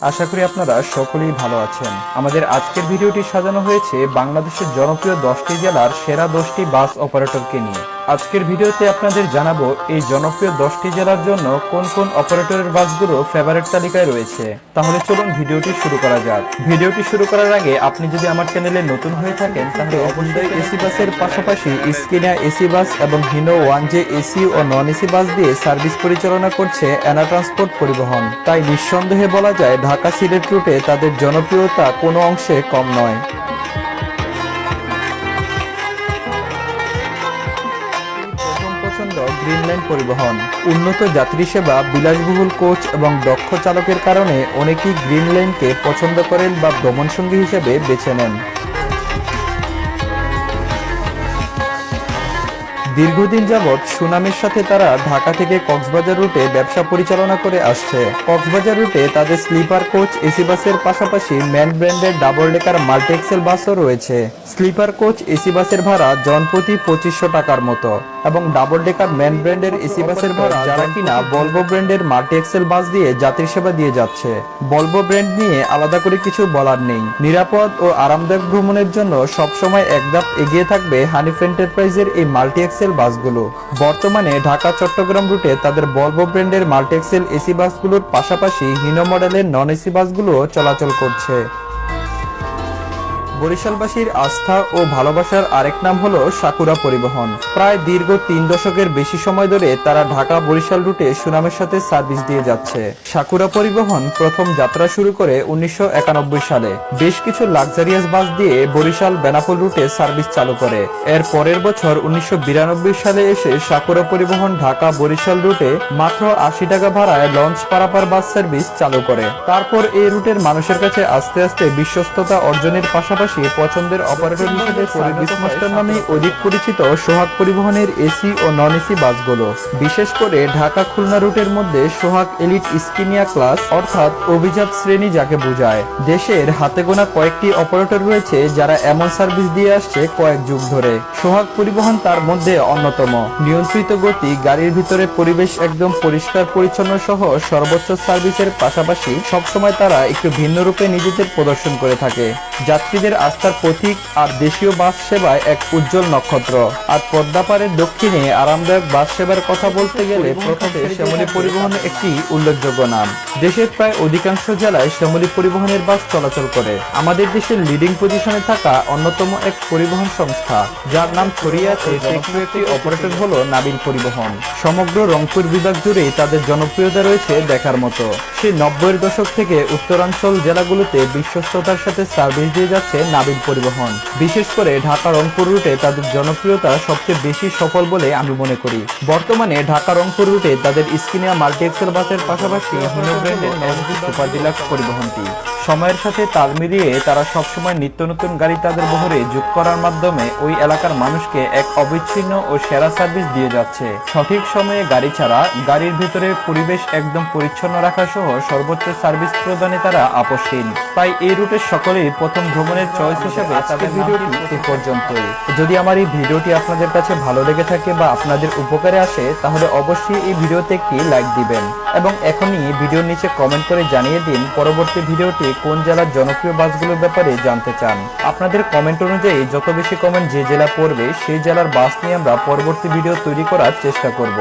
আশা করি আপনারা সকলেই ভালো আছেন। আমাদের আজকের ভিডিওটি সাজানো হয়েছে বাংলাদেশের জনপ্রিয় 10টি জেলার সেরা 10টি বাস অপারেটরকে নিয়ে। আজকের ভিডিওতে আপনাদের জানাবো এই জনপ্রিয় 10টি জেলার জন্য কোন কোন অপারেটরের বাসগুলো ফেভারিট তালিকায় রয়েছে। তাহলে চলুন ভিডিওটি শুরু করা যাক। ভিডিওটি শুরু করার আগে আপনি যদি আমার চ্যানেলে নতুন হয়ে থাকেন তাহলে অবশ্যই এসি বাসের পাশাপাশি স্কিনিয়া এসি বাস এবং হিনো 1J এসি ও নন এসি বাস দিয়ে সার্ভিস পরিচালনা করছে এনা ট্রান্সপোর্ট পরিবহন। তাই নিঃসন্দেহে বলা যায় ঢাকা সিলেট রুটে তাদের জনপ্রিয়তা কোনো অংশে কম নয়। প্রথম পছন্দ গ্রিন লাইন পরিবহন। উন্নত যাত্রী সেবা, বিলাসবহুল কোচ এবং দক্ষ চালকের কারণে অনেকেই গ্রিন লাইনকে পছন্দ করেন বা ভ্রমণসঙ্গী হিসেবে বেছে নেন। দীর্ঘদিন যাবৎ সুনামের সাথে তারা ঢাকা থেকে কক্সবাজার রুটে ব্যবসা পরিচালনা করে আসছে। কক্সবাজার রুটে তাদের স্লিপার কোচ এসি বাসের পাশাপাশি ম্যান ব্র্যান্ডের ডাবল ডেকার মাল্টি এক্সেল বাসও রয়েছে। স্লিপার কোচ এসি বাসের ভাড়া জনপ্রতি 2500 টাকার মতো এবং ডাবল ডেকার ম্যান ব্র্যান্ডের এসি বাসের ভাড়া যারা কিনা ভলভো ব্র্যান্ডের মাল্টি এক্সেল বাস দিয়ে যাত্রী সেবা দিয়ে যাচ্ছে। ভলভো ব্র্যান্ড নিয়ে আলাদা করে কিছু বলার নেই। নিরাপদ ও আরামদায়ক ভ্রমণের জন্য সবসময় এক ধাপ এগিয়ে থাকবে হানিফ এন্টারপ্রাইজের এই মাল্টি এক্সেল বাসগুলো। বর্তমানে ঢাকা চট্টগ্রাম রুটে তাদের ভলভো ব্র্যান্ডের মাল্টি এক্সেল এসি বাসগুলোর পাশাপাশি হিনো মডেলের নন এসি বাসগুলো চলাচল করছে। বরিশালবাসীর আস্থা ও ভালোবাসার আরেক নাম হলো সাকুরা পরিবহন। প্রায় দীর্ঘ 3 দশকের বেশি সময় ধরে তারা ঢাকা বরিশাল রুটে সুনামের সাথে সার্ভিস দিয়ে যাচ্ছে। সাকুরা পরিবহন প্রথম যাত্রা শুরু করে 1991 সালে বেশ কিছু লাক্সারিয়াস বাস দিয়ে বরিশাল বেনাপোল রুটে সার্ভিস চালু করে। এর পরের বছর 1992 সালে এসে সাকুরা পরিবহন ঢাকা বরিশাল রুটে মাত্র 80 টাকা ভাড়ায় লঞ্চ পারাপার বাস সার্ভিস চালু করে। তারপর এই রুটের মানুষের কাছে আস্তে আস্তে বিশ্বস্ততা অর্জনের পাশাপাশি পছন্দের অপারেটর হিসেবে সার্ভিস মাস্টার নামে অধিক পরিচিত সোহাগ পরিবহনের এসি ও নন এসি বাসগুলো। বিশেষ করে ঢাকা খুলনা রুটের মধ্যে সোহাগ এলিট স্কিনিয়া ক্লাস অর্থাৎ অভিজাত শ্রেণী যাকে বোঝায়। দেশের হাতে গোনা কয়েকটি অপারেটর রয়েছে যারা এমন সার্ভিস দিয়ে আসছে কয়েক যুগ ধরে। সোহাগ পরিবহন তার মধ্যে অন্যতম। নিয়ন্ত্রিত গতি, গাড়ির ভিতরে পরিবেশ একদম পরিষ্কার পরিচ্ছন্ন সহ সর্বোচ্চ সার্ভিসের পাশাপাশি সবসময় তারা একটু ভিন্ন রূপে নিজেদের প্রদর্শন করে থাকে। যাত্রীদের আস্থার প্রতীক আর দেশীয় বাস সেবায় এক উজ্জ্বল নক্ষত্র। আর পদ্মাপাড়ের দক্ষিণে আরামদায়ক বাস সেবার কথা বলতে গেলে প্রথমে শ্যামলী পরিবহন একটি উল্লেখযোগ্য নাম। দেশের প্রায় অধিকাংশ জেলায় শ্যামলী পরিবহনের বাস চলাচল করে। আমাদের দেশের লিডিং পজিশনে থাকা অন্যতম এক পরিবহন সংস্থা যার নাম ছড়িয়ে আছে জনপ্রিয় একটি অপারেটর হলো নাবিল পরিবহন। সমগ্র রংপুর বিভাগ জুড়েই তাদের জনপ্রিয়তা রয়েছে দেখার মতো। সেই 90-এর দশক থেকে উত্তরাঞ্চল জেলাগুলোতে বিশ্বস্ততার সাথে সার্ভিস দিয়ে যাচ্ছে নাবিল পরিবহন। বিশেষ করে ঢাকা রংপুর রুটে তাদের জনপ্রিয়তা সবচেয়ে বেশি সফল বলে আমি মনে করি। বর্তমানে ঢাকা রংপুর রুটে তাদের স্কিনিয়া মাল্টি এক্সেল বাসের পাশাপাশি হিনো ব্র্যান্ডের নন-এসি সুপার ডিলাক্স পরিবহনটি। সময়ের সাথে তাল মিলিয়ে তারা সবসময় নিত্য নতুন গাড়ি তাদের বহরে যোগ করার মাধ্যমে ওই এলাকার মানুষকে এক অবিচ্ছিন্ন ও সেরা সার্ভিস দিয়ে যাচ্ছে। সঠিক সময়ে গাড়ি ছাড়া, গাড়ির ভিতরে পরিবেশ একদম পরিচ্ছন্ন রাখা সহ সর্বোচ্চ সার্ভিস প্রদানে তারা আপোষহীন। তাই এই রুটের সকলেই প্রথম ভ্রমণের চয়েস হিসেবে তাদের ভিডিওটি এই পর্যন্তই। যদি আমার এই ভিডিওটি আপনাদের কাছে ভালো লেগে থাকে বা আপনাদের উপকারে আসে তাহলে অবশ্যই এই ভিডিওতে একটি লাইক দিবেন এবং এখনই ভিডিওর নিচে কমেন্ট করে জানিয়ে দিন পরবর্তী ভিডিওটি কোন জেলার জনপ্রিয় বাসগুলোর ব্যাপারে জানতে চান। আপনাদের কমেন্ট অনুযায়ী যত বেশি কমেন্ট যে জেলা পড়বে সেই জেলার বাস নিয়ে আমরা পরবর্তী ভিডিও তৈরি করার চেষ্টা করব।